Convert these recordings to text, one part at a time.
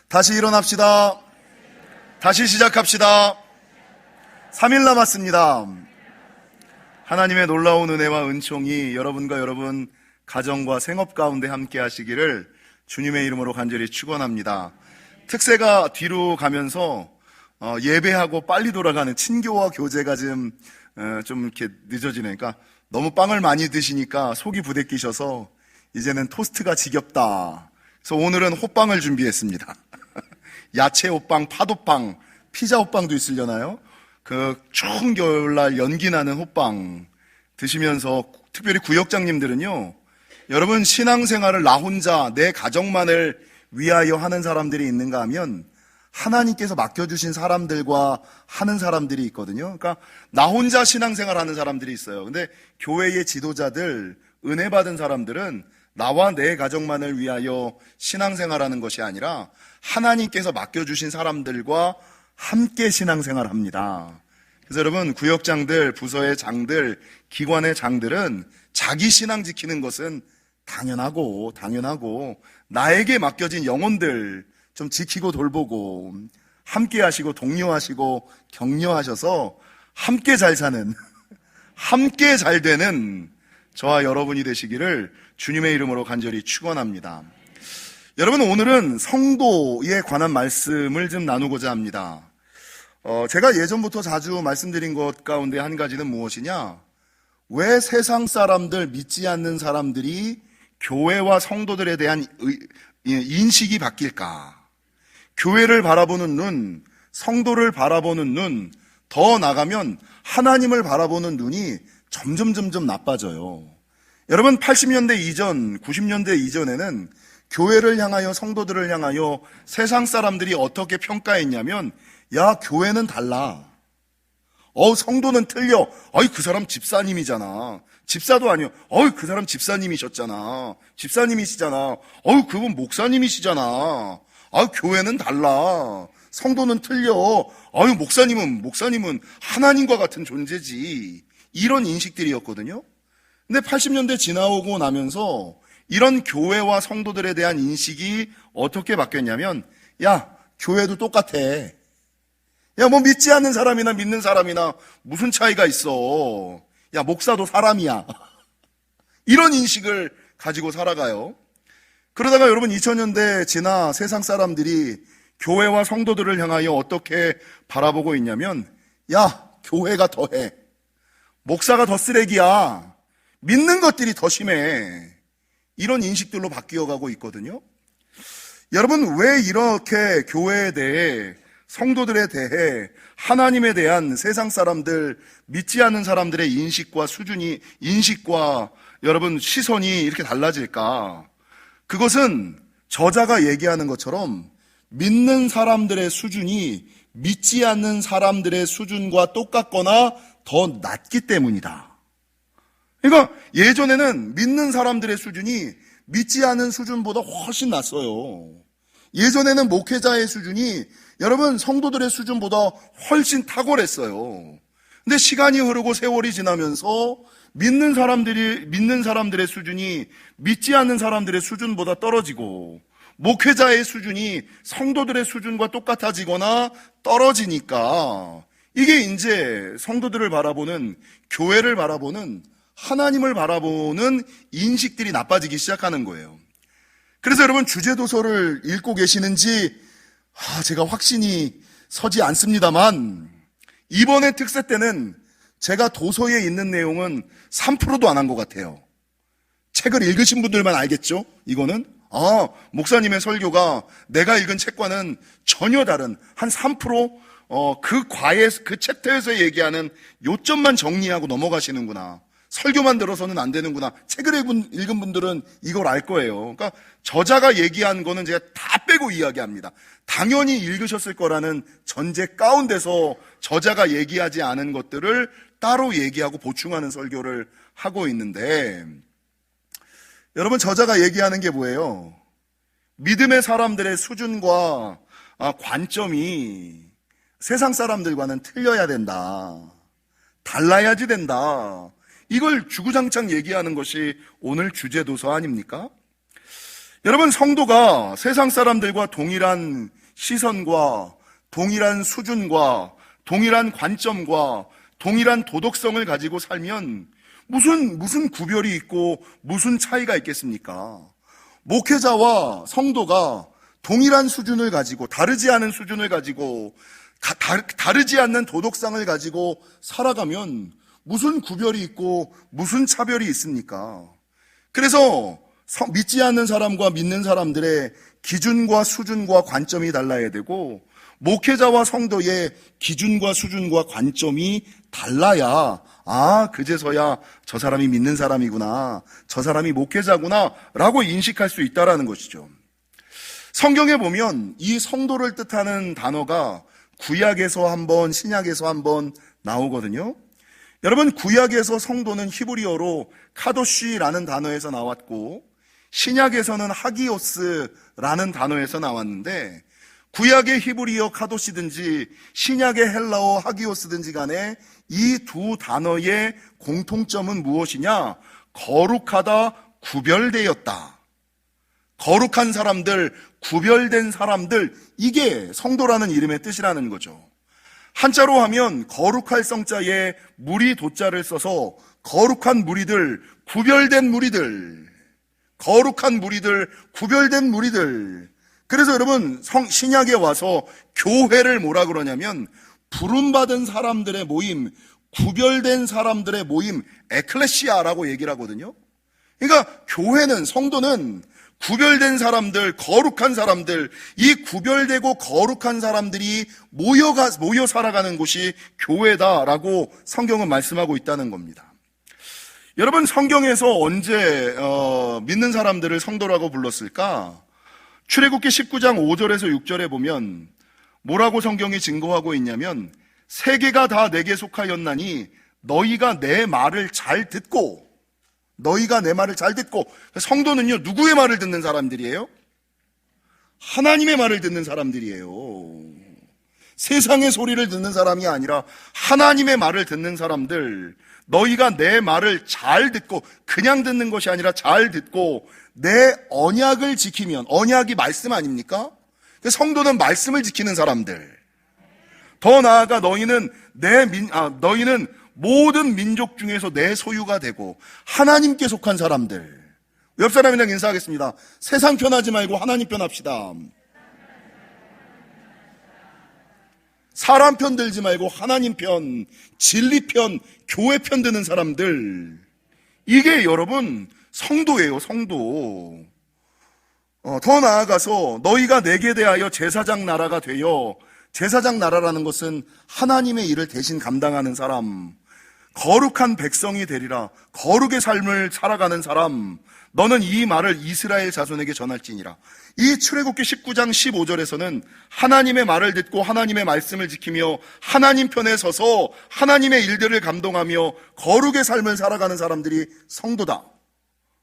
다시 일어납시다. 다시 시작합시다. 3일 남았습니다. 하나님의 놀라운 은혜와 은총이 여러분과 여러분 가정과 생업 가운데 함께 하시기를 주님의 이름으로 간절히 축원합니다. 특세가 뒤로 가면서 예배하고 빨리 돌아가는 친교와 교제가 좀 이렇게 늦어지니까 너무 빵을 많이 드시니까 속이 부대끼셔서 이제는 토스트가 지겹다. 그래서 오늘은 호빵을 준비했습니다. 야채 호빵, 팥호빵, 피자 호빵도 있으려나요? 그 추운 겨울날 연기 나는 호빵 드시면서, 특별히 구역장님들은요, 여러분 신앙생활을 나 혼자 내 가정만을 위하여 하는 사람들이 있는가 하면 하나님께서 맡겨주신 사람들과 하는 사람들이 있거든요. 그러니까 나 혼자 신앙생활 하는 사람들이 있어요. 근데 교회의 지도자들, 은혜 받은 사람들은 나와 내 가정만을 위하여 신앙생활하는 것이 아니라 하나님께서 맡겨주신 사람들과 함께 신앙생활 합니다. 그래서 여러분, 구역장들, 부서의 장들, 기관의 장들은 자기 신앙 지키는 것은 당연하고 나에게 맡겨진 영혼들 좀 지키고 돌보고 함께 하시고 독려하시고 격려하셔서 함께 잘 사는, 함께 잘 되는 저와 여러분이 되시기를 주님의 이름으로 간절히 축원합니다. 여러분, 오늘은 성도에 관한 말씀을 좀 나누고자 합니다. 제가 예전부터 자주 말씀드린 것 가운데 한 가지는 무엇이냐? 왜 세상 사람들, 믿지 않는 사람들이 교회와 성도들에 대한 인식이 바뀔까? 교회를 바라보는 눈, 성도를 바라보는 눈, 더 나가면 하나님을 바라보는 눈이 점점 나빠져요. 여러분, 80년대 이전, 90년대 이전에는 교회를 향하여, 성도들을 향하여 세상 사람들이 어떻게 평가했냐면, 야, 교회는 달라. 성도는 틀려. 그 사람 집사님이잖아. 집사도 아니요. 그 사람 집사님이셨잖아. 집사님이시잖아. 그분 목사님이시잖아. 교회는 달라. 성도는 틀려. 목사님은 하나님과 같은 존재지. 이런 인식들이었거든요. 근데 80년대 지나오고 나면서 이런 교회와 성도들에 대한 인식이 어떻게 바뀌었냐면, 야, 교회도 똑같아. 야, 믿지 않는 사람이나 믿는 사람이나 무슨 차이가 있어. 야, 목사도 사람이야. 이런 인식을 가지고 살아가요. 그러다가 여러분, 2000년대 지나 세상 사람들이 교회와 성도들을 향하여 어떻게 바라보고 있냐면, 야, 교회가 더해. 목사가 더 쓰레기야. 믿는 것들이 더 심해. 이런 인식들로 바뀌어가고 있거든요. 여러분, 왜 이렇게 교회에 대해, 성도들에 대해, 하나님에 대한 세상 사람들, 믿지 않는 사람들의 인식과 여러분 시선이 이렇게 달라질까? 그것은 저자가 얘기하는 것처럼 믿는 사람들의 수준이 믿지 않는 사람들의 수준과 똑같거나 더 낮기 때문이다. 그러니까 예전에는 믿는 사람들의 수준이 믿지 않은 수준보다 훨씬 낮어요. 예전에는 목회자의 수준이 여러분 성도들의 수준보다 훨씬 탁월했어요. 근데 시간이 흐르고 세월이 지나면서 믿는 사람들의 수준이 믿지 않는 사람들의 수준보다 떨어지고, 목회자의 수준이 성도들의 수준과 똑같아지거나 떨어지니까 이게 이제 성도들을 바라보는, 교회를 바라보는, 하나님을 바라보는 인식들이 나빠지기 시작하는 거예요. 그래서 여러분, 주제도서를 읽고 계시는지 제가 확신이 서지 않습니다만, 이번에 특세 때는 제가 도서에 있는 내용은 3%도 안 한 것 같아요. 책을 읽으신 분들만 알겠죠? 이거는 목사님의 설교가 내가 읽은 책과는 전혀 다른 한 3%, 그 챕터에서 얘기하는 요점만 정리하고 넘어가시는구나. 설교만 들어서는 안 되는구나. 책을 읽은 분들은 이걸 알 거예요. 그러니까 저자가 얘기한 거는 제가 다 빼고 이야기합니다. 당연히 읽으셨을 거라는 전제 가운데서 저자가 얘기하지 않은 것들을 따로 얘기하고 보충하는 설교를 하고 있는데, 여러분, 저자가 얘기하는 게 뭐예요? 믿음의 사람들의 수준과 관점이 세상 사람들과는 틀려야 된다. 달라야지 된다. 이걸 주구장창 얘기하는 것이 오늘 주제도서 아닙니까? 여러분, 성도가 세상 사람들과 동일한 시선과 동일한 수준과 동일한 관점과 동일한 도덕성을 가지고 살면 무슨 구별이 있고 무슨 차이가 있겠습니까? 목회자와 성도가 동일한 수준을 가지고 다르지 않은 수준을 가지고 다르지 않는 도덕성을 가지고 살아가면 무슨 구별이 있고 무슨 차별이 있습니까? 그래서 믿지 않는 사람과 믿는 사람들의 기준과 수준과 관점이 달라야 되고, 목회자와 성도의 기준과 수준과 관점이 달라야 그제서야 저 사람이 믿는 사람이구나, 저 사람이 목회자구나 라고 인식할 수 있다는 것이죠. 성경에 보면 이 성도를 뜻하는 단어가 구약에서 한 번, 신약에서 한 번 나오거든요. 여러분, 구약에서 성도는 히브리어로 카도시라는 단어에서 나왔고, 신약에서는 하기오스라는 단어에서 나왔는데, 구약의 히브리어 카도시든지 신약의 헬라어 하기오스든지 간에 이 두 단어의 공통점은 무엇이냐? 거룩하다, 구별되었다. 거룩한 사람들, 구별된 사람들, 이게 성도라는 이름의 뜻이라는 거죠. 한자로 하면 거룩할 성자에 무리 도자를 써서 거룩한 무리들, 구별된 무리들, 거룩한 무리들, 구별된 무리들. 그래서 여러분, 신약에 와서 교회를 뭐라 그러냐면 부름받은 사람들의 모임, 구별된 사람들의 모임, 에클레시아라고 얘기를 하거든요. 그러니까 교회는, 성도는 구별된 사람들, 거룩한 사람들, 이 구별되고 거룩한 사람들이 모여 살아가는 곳이 교회다라고 성경은 말씀하고 있다는 겁니다. 여러분, 성경에서 언제 믿는 사람들을 성도라고 불렀을까? 출애굽기 19장 5절에서 6절에 보면 뭐라고 성경이 증거하고 있냐면, 세계가 다 내게 속하였나니 너희가 내 말을 잘 듣고, 너희가 내 말을 잘 듣고. 성도는요, 누구의 말을 듣는 사람들이에요? 하나님의 말을 듣는 사람들이에요. 세상의 소리를 듣는 사람이 아니라 하나님의 말을 듣는 사람들. 너희가 내 말을 잘 듣고, 그냥 듣는 것이 아니라 잘 듣고 내 언약을 지키면, 언약이 말씀 아닙니까? 성도는 말씀을 지키는 사람들. 더 나아가 너희는 너희는 모든 민족 중에서 내 소유가 되고 하나님께 속한 사람들. 옆 사람이랑 인사하겠습니다. 세상 편하지 말고 하나님 편합시다. 사람 편 들지 말고 하나님 편, 진리 편, 교회 편 드는 사람들. 이게 여러분 성도예요, 성도. 더 나아가서 너희가 내게 대하여 제사장 나라가 되어, 제사장 나라라는 것은 하나님의 일을 대신 감당하는 사람, 거룩한 백성이 되리라. 거룩의 삶을 살아가는 사람, 너는 이 말을 이스라엘 자손에게 전할지니라. 이 출애굽기 19장 15절에서는 하나님의 말을 듣고 하나님의 말씀을 지키며 하나님 편에 서서 하나님의 일들을 감동하며 거룩의 삶을 살아가는 사람들이 성도다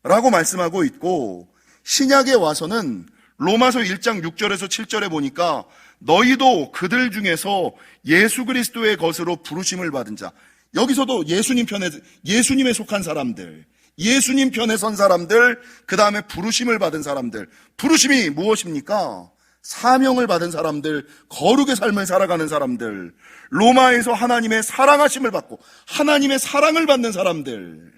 라고 말씀하고 있고, 신약에 와서는 로마서 1장 6절에서 7절에 보니까 너희도 그들 중에서 예수 그리스도의 것으로 부르심을 받은 자, 여기서도 예수님에 속한 사람들, 예수님 편에 선 사람들, 그 다음에 부르심을 받은 사람들. 부르심이 무엇입니까? 사명을 받은 사람들, 거룩의 삶을 살아가는 사람들, 로마에서 하나님의 사랑하심을 받고 하나님의 사랑을 받는 사람들.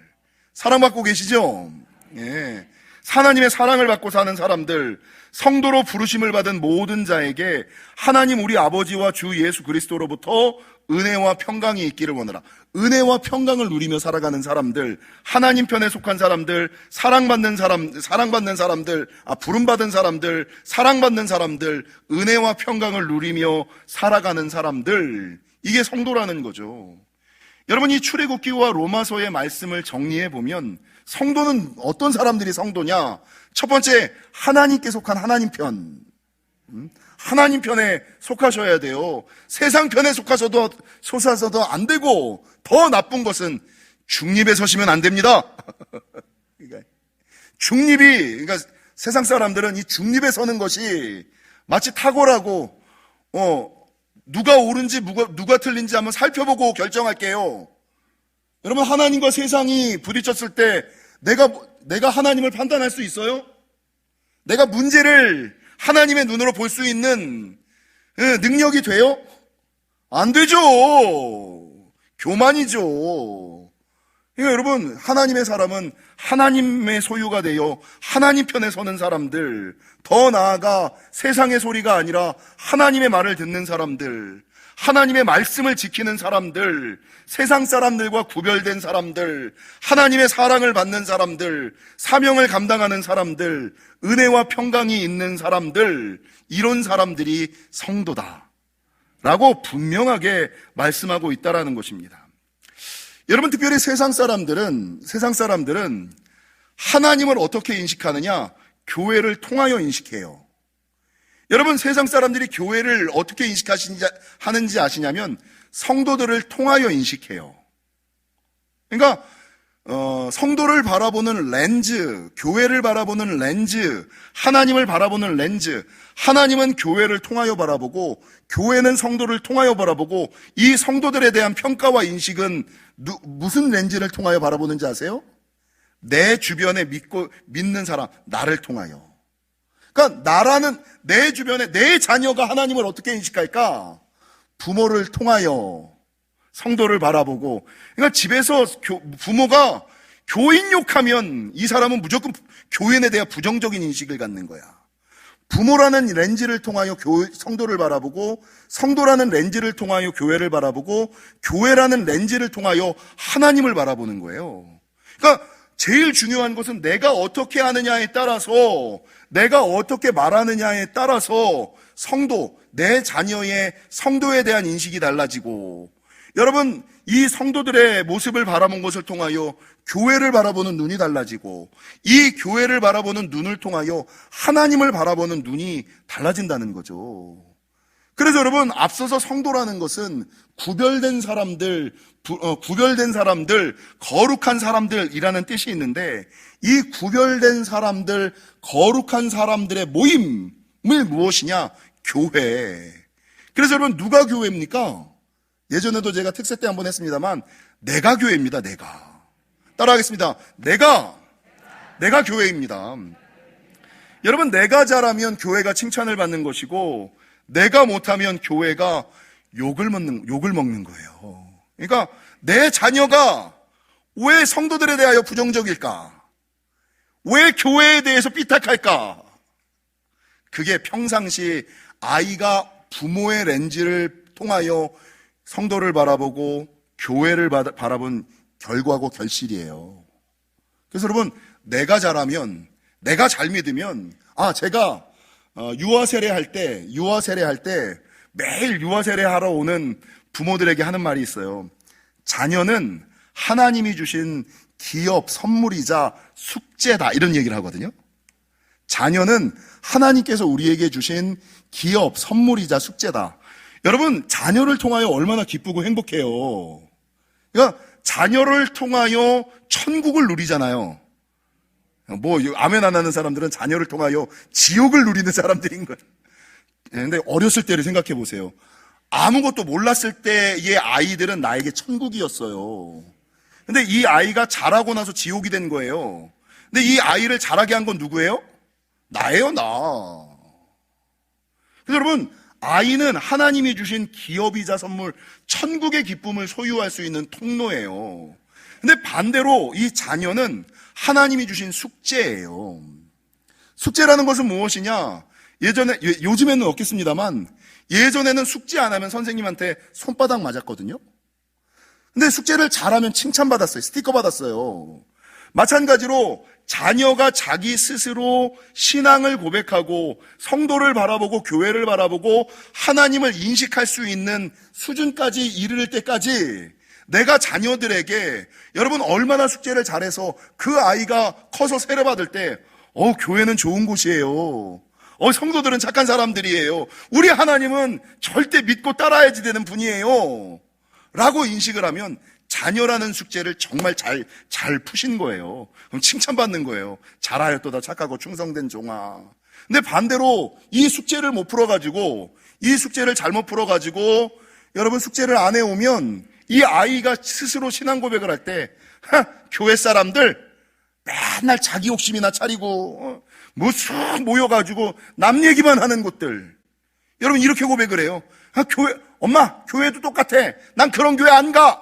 사랑받고 계시죠? 예. 하나님의 사랑을 받고 사는 사람들, 성도로 부르심을 받은 모든 자에게 하나님 우리 아버지와 주 예수 그리스도로부터 은혜와 평강이 있기를 원하라. 은혜와 평강을 누리며 살아가는 사람들, 하나님 편에 속한 사람들, 사랑받는 사람들, 부름받은 사람들, 사랑받는 사람들, 은혜와 평강을 누리며 살아가는 사람들, 이게 성도라는 거죠. 여러분, 이 출애굽기와 로마서의 말씀을 정리해 보면 성도는 어떤 사람들이 성도냐? 첫 번째, 하나님께 속한 하나님 편. 하나님 편에 속하셔야 돼요. 세상 편에 속하셔도 안 되고, 더 나쁜 것은 중립에 서시면 안 됩니다. 그러니까 세상 사람들은 이 중립에 서는 것이 마치 탁월하고, 누가 옳은지 누가 틀린지 한번 살펴보고 결정할게요. 여러분, 하나님과 세상이 부딪혔을 때 내가 하나님을 판단할 수 있어요? 내가 문제를 하나님의 눈으로 볼 수 있는 능력이 돼요? 안 되죠. 교만이죠. 그러니까 여러분, 하나님의 사람은 하나님의 소유가 되어 하나님 편에 서는 사람들, 더 나아가 세상의 소리가 아니라 하나님의 말을 듣는 사람들, 하나님의 말씀을 지키는 사람들, 세상 사람들과 구별된 사람들, 하나님의 사랑을 받는 사람들, 사명을 감당하는 사람들, 은혜와 평강이 있는 사람들, 이런 사람들이 성도다 라고 분명하게 말씀하고 있다라는 것입니다. 여러분, 특별히 세상 사람들은 하나님을 어떻게 인식하느냐? 교회를 통하여 인식해요. 여러분, 세상 사람들이 교회를 어떻게 인식하는지 아시냐면 성도들을 통하여 인식해요. 그러니까 성도를 바라보는 렌즈, 교회를 바라보는 렌즈, 하나님을 바라보는 렌즈, 하나님은 교회를 통하여 바라보고 교회는 성도를 통하여 바라보고, 이 성도들에 대한 평가와 인식은 무슨 렌즈를 통하여 바라보는지 아세요? 내 주변에 믿는 사람, 나를 통하여. 그러니까 나라는, 내 주변에 내 자녀가 하나님을 어떻게 인식할까? 부모를 통하여 성도를 바라보고. 그러니까 집에서 부모가 교인 욕하면 이 사람은 무조건 교인에 대한 부정적인 인식을 갖는 거야. 부모라는 렌즈를 통하여 성도를 바라보고, 성도라는 렌즈를 통하여 교회를 바라보고, 교회라는 렌즈를 통하여 하나님을 바라보는 거예요. 그러니까 제일 중요한 것은 내가 어떻게 하느냐에 따라서, 내가 어떻게 말하느냐에 따라서 성도, 내 자녀의 성도에 대한 인식이 달라지고, 여러분, 이 성도들의 모습을 바라본 것을 통하여 교회를 바라보는 눈이 달라지고, 이 교회를 바라보는 눈을 통하여 하나님을 바라보는 눈이 달라진다는 거죠. 그래서 여러분, 앞서서 성도라는 것은 구별된 사람들, 거룩한 사람들이라는 뜻이 있는데, 이 구별된 사람들, 거룩한 사람들의 모임을 무엇이냐? 교회. 그래서 여러분, 누가 교회입니까? 예전에도 제가 특세 때 한번 했습니다만, 내가 교회입니다. 내가. 따라하겠습니다. 내가 교회입니다. 여러분, 내가 잘하면 교회가 칭찬을 받는 것이고, 내가 못하면 교회가 욕을 먹는 거예요. 그러니까 내 자녀가 왜 성도들에 대하여 부정적일까? 왜 교회에 대해서 삐딱할까? 그게 평상시 아이가 부모의 렌즈를 통하여 성도를 바라보고 교회를 바라본 결과고 결실이에요. 그래서 여러분, 내가 잘하면, 내가 잘 믿으면, 제가 유아 세례할 때 매일 유아 세례하러 오는 부모들에게 하는 말이 있어요. 자녀는 하나님이 주신 기업 선물이자 숙제다, 이런 얘기를 하거든요. 자녀는 하나님께서 우리에게 주신 기업 선물이자 숙제다. 여러분, 자녀를 통하여 얼마나 기쁘고 행복해요. 그러니까 자녀를 통하여 천국을 누리잖아요. 아멘 안 하는 사람들은 자녀를 통하여 지옥을 누리는 사람들인 거예요. 근데 어렸을 때를 생각해 보세요. 아무것도 몰랐을 때의 아이들은 나에게 천국이었어요. 근데 이 아이가 자라고 나서 지옥이 된 거예요. 근데 이 아이를 자라게 한 건 누구예요? 나예요, 나. 그래서 여러분, 아이는 하나님이 주신 기업이자 선물, 천국의 기쁨을 소유할 수 있는 통로예요. 근데 반대로 이 자녀는 하나님이 주신 숙제예요. 숙제라는 것은 무엇이냐? 요즘에는 없겠습니다만, 예전에는 숙제 안 하면 선생님한테 손바닥 맞았거든요. 근데 숙제를 잘하면 칭찬받았어요. 스티커 받았어요. 마찬가지로 자녀가 자기 스스로 신앙을 고백하고 성도를 바라보고 교회를 바라보고 하나님을 인식할 수 있는 수준까지 이를 때까지 내가 자녀들에게, 여러분 얼마나 숙제를 잘해서 그 아이가 커서 세례받을 때 교회는 좋은 곳이에요. 성도들은 착한 사람들이에요. 우리 하나님은 절대 믿고 따라야지 되는 분이에요. 라고 인식을 하면 자녀라는 숙제를 정말 잘 푸신 거예요. 그럼 칭찬받는 거예요. 잘하였도다 착하고 충성된 종아. 근데 반대로 이 숙제를 못 풀어가지고, 이 숙제를 잘못 풀어가지고 여러분 숙제를 안 해오면 이 아이가 스스로 신앙 고백을 할 때 교회 사람들 맨날 자기 욕심이나 차리고 뭐 쑥 모여가지고 남 얘기만 하는 곳들. 여러분 이렇게 고백을 해요. 엄마 교회도 똑같아. 난 그런 교회 안 가.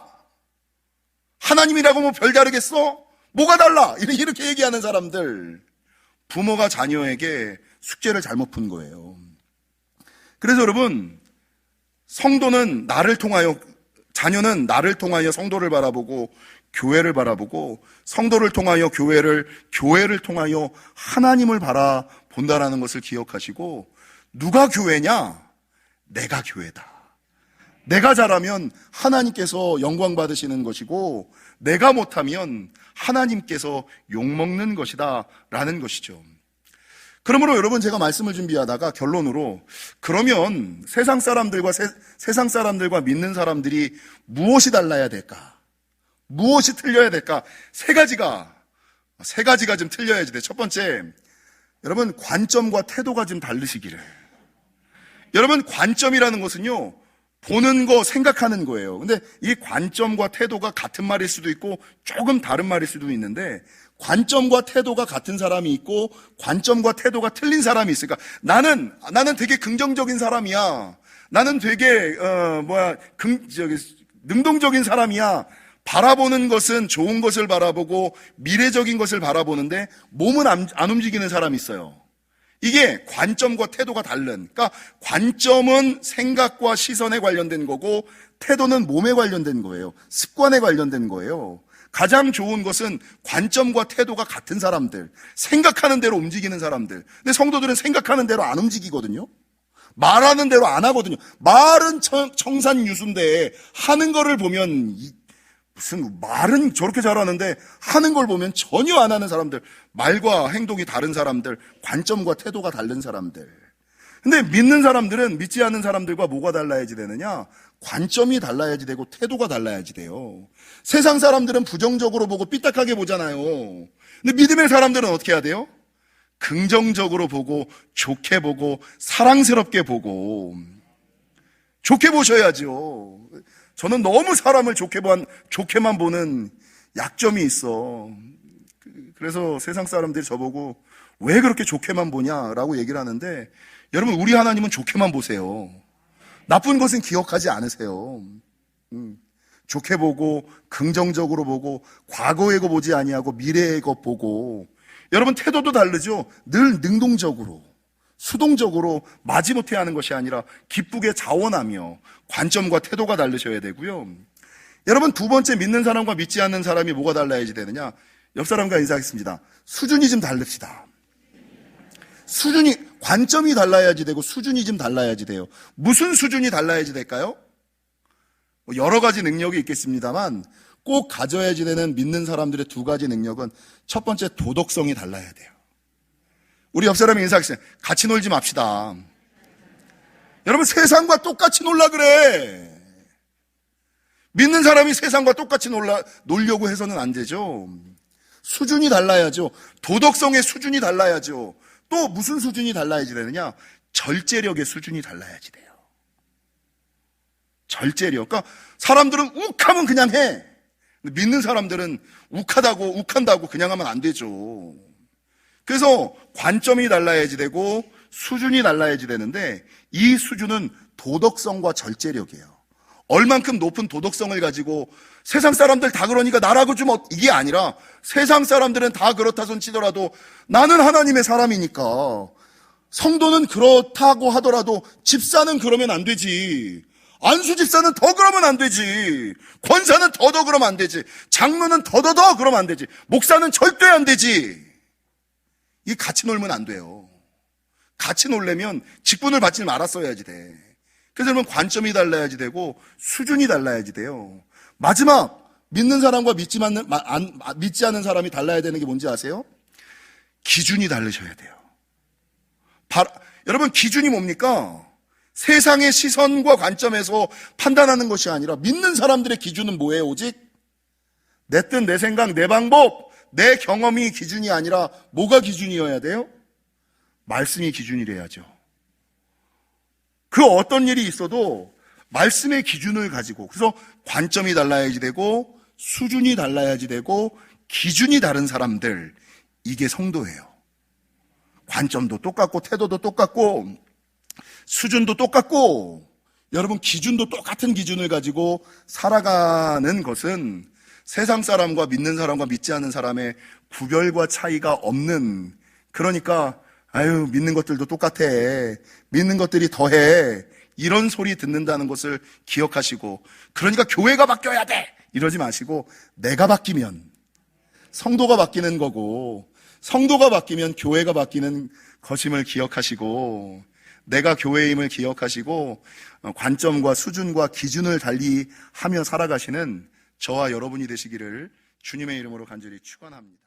하나님이라고 뭐 별다르겠어? 뭐가 달라? 이렇게 얘기하는 사람들. 부모가 자녀에게 숙제를 잘못 푼 거예요. 그래서 여러분, 성도는 나를 통하여, 자녀는 나를 통하여 성도를 바라보고 교회를 바라보고, 성도를 통하여 교회를 통하여 하나님을 바라본다라는 것을 기억하시고, 누가 교회냐? 내가 교회다. 내가 잘하면 하나님께서 영광 받으시는 것이고, 내가 못하면 하나님께서 욕먹는 것이다 라는 것이죠. 그러므로 여러분, 제가 말씀을 준비하다가 결론으로, 그러면 세상 사람들과 믿는 사람들이 무엇이 달라야 될까? 무엇이 틀려야 될까? 세 가지가 좀 틀려야지 돼. 첫 번째, 여러분 관점과 태도가 좀 다르시기를. 여러분 관점이라는 것은요, 보는 거, 생각하는 거예요. 근데 이 관점과 태도가 같은 말일 수도 있고 조금 다른 말일 수도 있는데, 관점과 태도가 같은 사람이 있고 관점과 태도가 틀린 사람이 있으니까, 나는 되게 긍정적인 사람이야. 나는 되게 능동적인 사람이야. 바라보는 것은 좋은 것을 바라보고 미래적인 것을 바라보는데 몸은 안 움직이는 사람이 있어요. 이게 관점과 태도가 다른. 그러니까 관점은 생각과 시선에 관련된 거고 태도는 몸에 관련된 거예요. 습관에 관련된 거예요. 가장 좋은 것은 관점과 태도가 같은 사람들, 생각하는 대로 움직이는 사람들. 근데 성도들은 생각하는 대로 안 움직이거든요. 말하는 대로 안 하거든요. 말은 청산유수인데 하는 거를 보면 무슨 말은 저렇게 잘하는데 하는 걸 보면 전혀 안 하는 사람들, 말과 행동이 다른 사람들, 관점과 태도가 다른 사람들. 근데 믿는 사람들은 믿지 않는 사람들과 뭐가 달라야지 되느냐? 관점이 달라야지 되고 태도가 달라야지 돼요. 세상 사람들은 부정적으로 보고 삐딱하게 보잖아요. 근데 믿음의 사람들은 어떻게 해야 돼요? 긍정적으로 보고 좋게 보고 사랑스럽게 보고. 좋게 보셔야죠. 저는 너무 사람을 좋게만 보는 약점이 있어. 그래서 세상 사람들이 저보고 왜 그렇게 좋게만 보냐라고 얘기를 하는데, 여러분 우리 하나님은 좋게만 보세요. 나쁜 것은 기억하지 않으세요. 좋게 보고 긍정적으로 보고 과거의 거 보지 아니하고 미래의 것 보고. 여러분 태도도 다르죠. 늘 능동적으로 수동적으로 마지못해 하는 것이 아니라 기쁘게 자원하며 관점과 태도가 다르셔야 되고요. 여러분 두 번째, 믿는 사람과 믿지 않는 사람이 뭐가 달라야지 되느냐? 옆 사람과 인사하겠습니다. 수준이 좀 다릅시다. 관점이 달라야지 되고 수준이 좀 달라야지 돼요. 무슨 수준이 달라야지 될까요? 여러 가지 능력이 있겠습니다만 꼭 가져야지 되는 믿는 사람들의 두 가지 능력은, 첫 번째 도덕성이 달라야 돼요. 우리 옆 사람이 인사하겠습니다. 같이 놀지 맙시다. 여러분 세상과 똑같이 놀라 그래. 믿는 사람이 세상과 똑같이 놀려고 해서는 안 되죠. 수준이 달라야죠. 도덕성의 수준이 달라야죠. 또 무슨 수준이 달라야지 되느냐? 절제력의 수준이 달라야지 돼요. 절제력. 그러니까 사람들은 욱하면 그냥 해. 믿는 사람들은 욱한다고 그냥 하면 안 되죠. 그래서 관점이 달라야지 되고 수준이 달라야지 되는데, 이 수준은 도덕성과 절제력이에요. 얼만큼 높은 도덕성을 가지고 세상 사람들 다 그러니까 나라고 좀 이게 아니라, 세상 사람들은 다 그렇다 손 치더라도 나는 하나님의 사람이니까, 성도는 그렇다고 하더라도 집사는 그러면 안 되지. 안수 집사는 더 그러면 안 되지. 권사는 더 그러면 안 되지. 장로는 더 그러면 안 되지. 목사는 절대 안 되지. 이 같이 놀면 안 돼요. 같이 놀려면 직분을 받지 말았어야지 돼. 그래서 여러분 관점이 달라야지 되고 수준이 달라야지 돼요. 마지막, 믿는 사람과 믿지 않는 사람이 달라야 되는 게 뭔지 아세요? 기준이 다르셔야 돼요. 여러분 기준이 뭡니까? 세상의 시선과 관점에서 판단하는 것이 아니라, 믿는 사람들의 기준은 뭐예요? 오직 내 뜻, 내 생각, 내 방법, 내 경험이 기준이 아니라 뭐가 기준이어야 돼요? 말씀이 기준이래야죠. 그 어떤 일이 있어도 말씀의 기준을 가지고, 그래서 관점이 달라야지 되고 수준이 달라야지 되고 기준이 다른 사람들, 이게 성도예요. 관점도 똑같고 태도도 똑같고 수준도 똑같고 여러분 기준도 똑같은 기준을 가지고 살아가는 것은 세상 사람과 믿는 사람과 믿지 않는 사람의 구별과 차이가 없는, 그러니까 아유 믿는 것들도 똑같아, 믿는 것들이 더해, 이런 소리 듣는다는 것을 기억하시고, 그러니까 교회가 바뀌어야 돼 이러지 마시고 내가 바뀌면 성도가 바뀌는 거고 성도가 바뀌면 교회가 바뀌는 것임을 기억하시고, 내가 교회임을 기억하시고 관점과 수준과 기준을 달리 하며 살아가시는 저와 여러분이 되시기를 주님의 이름으로 간절히 축원합니다.